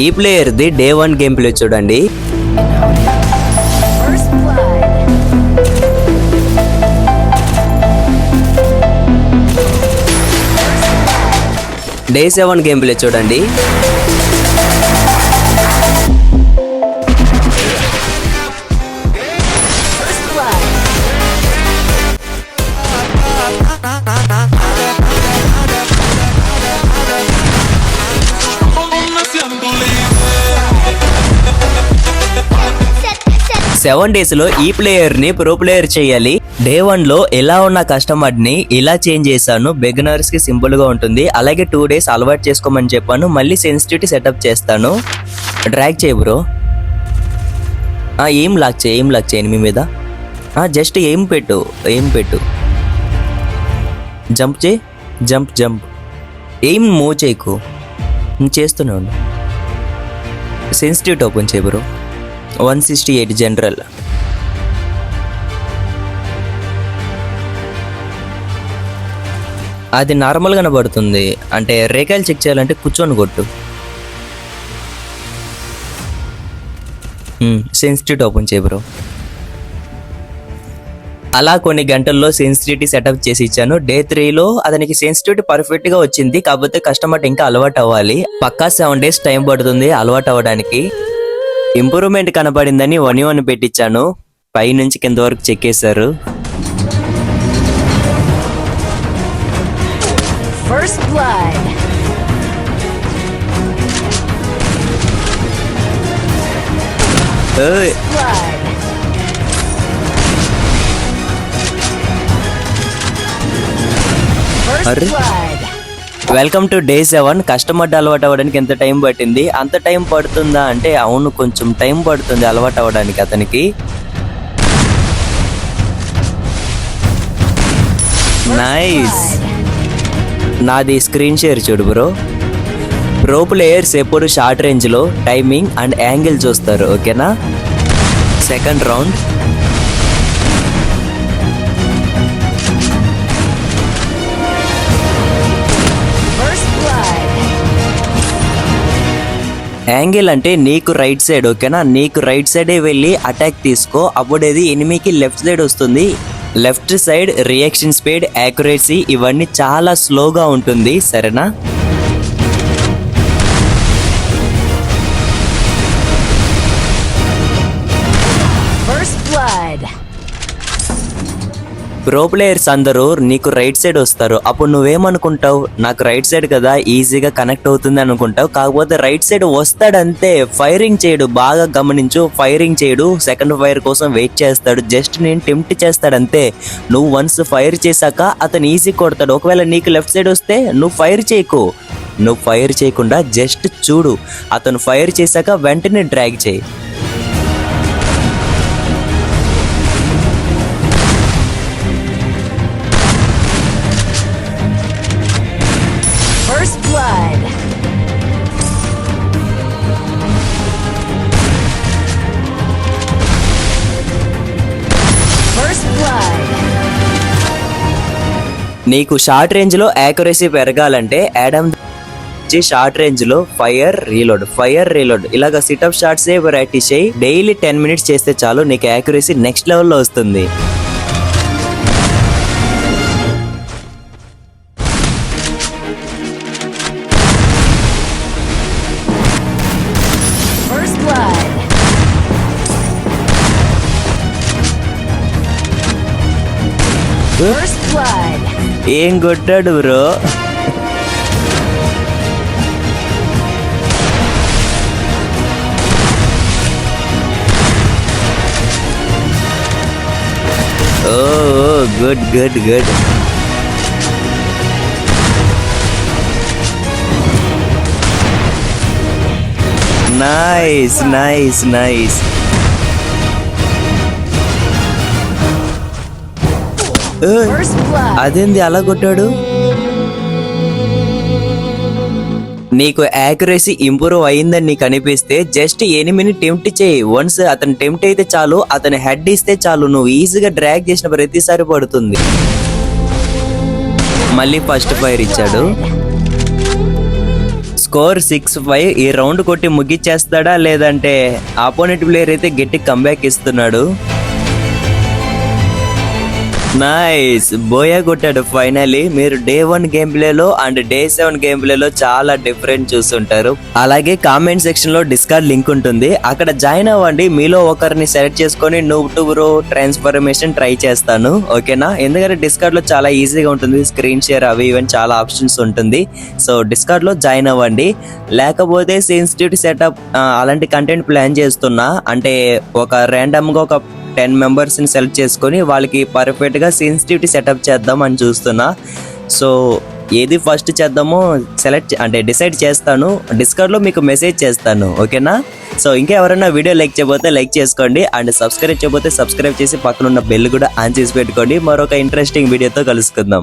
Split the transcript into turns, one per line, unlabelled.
ఈ player the day 1 game play చూడండి. Day 7 game play చూడండి. సెవెన్ డేస్ లో ఈ ప్లేయర్ ని ప్రో ప్లేయర్ చేయాలి. డే 1 లో ఎలా ఉన్న కస్టమర్ ని ఇలా చేంజ్ చేశాను. బిగినర్స్ కి సింపుల్ గా ఉంటుంది. అలాగే 2 days అలవాటు చేసుకోమని చెప్పాను. మళ్ళీ సెన్సిటివిటీ సెటప్ చేస్తాను. డ్రాగ్ చేయి బ్రో. ఏం లాక్ చేయి ఎనిమి మీద. జస్ట్ ఏం పెట్టు. జంప్ చేయి. జంప్. ఏం మూవ్ చేయకు. చేస్తున్నాను. సెన్సిటివిటీ ఓపెన్ చేయి బ్రో. 168 జనరల్. అది నార్మల్ గానే పడుతుంది. అంటే రేఖలు చెక్ చేయాలంటే కూర్చొని కొట్టు. సెన్సిటివిటీ ఓపెన్ చేయి బ్రో. అలా కొన్ని గంటల్లో సెన్సిటివిటీ సెటప్ చేసి ఇచ్చాను. డే 3లో అతనికి సెన్సిటివిటీ పర్ఫెక్ట్ గా వచ్చింది. కాకపోతే కస్టమర్ ఇంకా అలవాటు అవ్వాలి. పక్కా 7 days టైం పడుతుంది అలవాటు అవ్వడానికి. ఇంప్రూవ్మెంట్ కనబడిందని 1 పెట్టించాను. పై నుంచి కింద వరకు చెక్ చేశారు. Welcome to day 7. కస్టమర్ అలవాటు అవ్వడానికి ఎంత టైం పట్టింది? అంత టైం పడుతుందా అంటే అవును, కొంచెం టైం పడుతుంది అలవాటు అవ్వడానికి అతనికి. నైస్. నాది స్క్రీన్ షేర్ చూడు బ్రో. ప్రో ప్లేయర్స్ ఎప్పుడు షార్ట్ రేంజ్ లో టైమింగ్ అండ్ యాంగిల్ చూస్తారు. ఓకేనా? Second round. యాంగిల్ అంటే నీకు రైట్ సైడ్. ఓకేనా? నీకు రైట్ సైడే వెళ్ళి అటాక్ తీసుకో. అప్పుడేది ఎనిమికి లెఫ్ట్ సైడ్ వస్తుంది. Left side reaction speed, accuracy ఇవన్నీ చాలా స్లోగా ఉంటుంది. సరేనా? ప్రో ప్లేయర్స్ అందరూ నీకు రైట్ సైడ్ వస్తారు. అప్పుడు నువ్వేమనుకుంటావు? నాకు రైట్ సైడ్ కదా, ఈజీగా కనెక్ట్ అవుతుంది అనుకుంటావు. కాకపోతే రైట్ సైడ్ వస్తాడంతే. ఫైరింగ్ చేయడు. బాగా గమనించు. ఫైరింగ్ చేయడు. సెకండ్ ఫైర్ కోసం వెయిట్ చేస్తాడు. జస్ట్ నేను టెంప్ట్ చేస్తాడంతే. నువ్వు వన్స్ ఫైర్ చేశాక అతను ఈజీ కొడతాడు. ఒకవేళ నీకు లెఫ్ట్ సైడ్ వస్తే నువ్వు ఫైర్ చేయకు. నువ్వు ఫైర్ చేయకుండా జస్ట్ చూడు. అతను ఫైర్ చేశాక వెంటనే డ్రాగ్ చేయి. నీకు షార్ట్ రేంజ్ లో యాక్యురసీ పెరగాలంటే యాడమ్ షార్ట్ రేంజ్ లో ఫైర్ రీలోడ్ ఇలాగ సిటప్ షాట్స్ ప్రాక్టీస్ చేయి. డైలీ 10 minutes చేస్తే చాలు. నీకు యాక్యురసీ నెక్స్ట్ లెవెల్లో వస్తుంది. ఏం కొట్టాడు బ్రో? ఓ గుడ్. నైస్. అదేంది అలా కొట్టాడు? నీకు యాక్యురసీ ఇంప్రూవ్ అయిందని నీకు అనిపిస్తే జస్ట్ ఎనిమిని టెంప్ట్ చేయి. వన్స్ అతను టెంప్ట్ అయితే చాలు, అతని హెడ్ ఇస్తే చాలు, నువ్వు ఈజీగా డ్రాగ్ చేసిన ప్రతిసారి పడుతుంది. మళ్ళీ ఫస్ట్ ఫైర్ ఇచ్చాడు. స్కోర్ 6-5. ఈ రౌండ్ కొట్టి ముగిచ్చేస్తాడా లేదంటే ఆపోనెంట్ ప్లేయర్ అయితే గట్టి కంబ్యాక్ ఇస్తున్నాడు. నైస్, బోయా కొట్టాడు ఫైనలీ. మీరు డే 1 గేమ్ ప్లేలో అండ్ డే 7 గేమ్ ప్లేలో చాలా డిఫరెంట్ చూస్తుంటారు. అలాగే కామెంట్ సెక్షన్ లో డిస్కార్డ్ లింక్ ఉంటుంది, అక్కడ జాయిన్ అవ్వండి. మీలో ఒకరిని సెలెక్ట్ చేసుకొని noob to bro transformation try చేస్తాను, ఓకేనా? ఎందుకంటే డిస్కార్డ్ లో చాలా ఈజీగా ఉంటుంది, స్క్రీన్ షేర్ అవి ఇవన్నీ చాలా ఆప్షన్స్ ఉంటుంది. సో డిస్కార్డ్ లో జాయిన్ అవ్వండి. లేకపోతే సెన్సిటివిటీ సెటప్ అలాంటి కంటెంట్ ప్లాన్ చేస్తున్నా, అంటే ఒక ర్యాండమ్ గా ఒక 10 మెంబర్స్ని సెలెక్ట్ చేసుకొని వాళ్ళకి పర్ఫెక్ట్గా సెన్సిటివిటీ సెటప్ చేద్దాం అని చూస్తున్నా. సో ఏది ఫస్ట్ చేద్దామో డిసైడ్ చేస్తాను, డిస్కౌంట్లో మీకు మెసేజ్ చేస్తాను, ఓకేనా? సో ఇంకా ఎవరైనా వీడియో లైక్ చేయబోతే లైక్ చేసుకోండి అండ్ సబ్స్క్రైబ్ చేయబోతే సబ్స్క్రైబ్ చేసి పక్కన ఉన్న బెల్ కూడా ఆన్ చేసి పెట్టుకోండి. మరొక ఇంట్రెస్టింగ్ వీడియోతో కలుసుకుందాం.